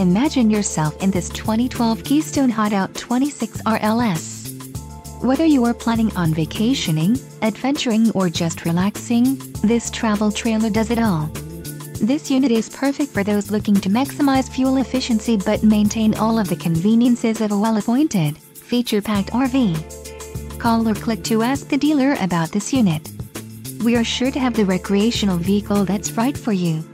Imagine yourself in this 2012 Keystone Hideout 26 RLS. Whether you are planning on vacationing, adventuring or just relaxing, this travel trailer does it all. This unit is perfect for those looking to maximize fuel efficiency but maintain all of the conveniences of a well-appointed, feature-packed RV. Call or click to ask the dealer about this unit. We are sure to have the recreational vehicle that's right for you.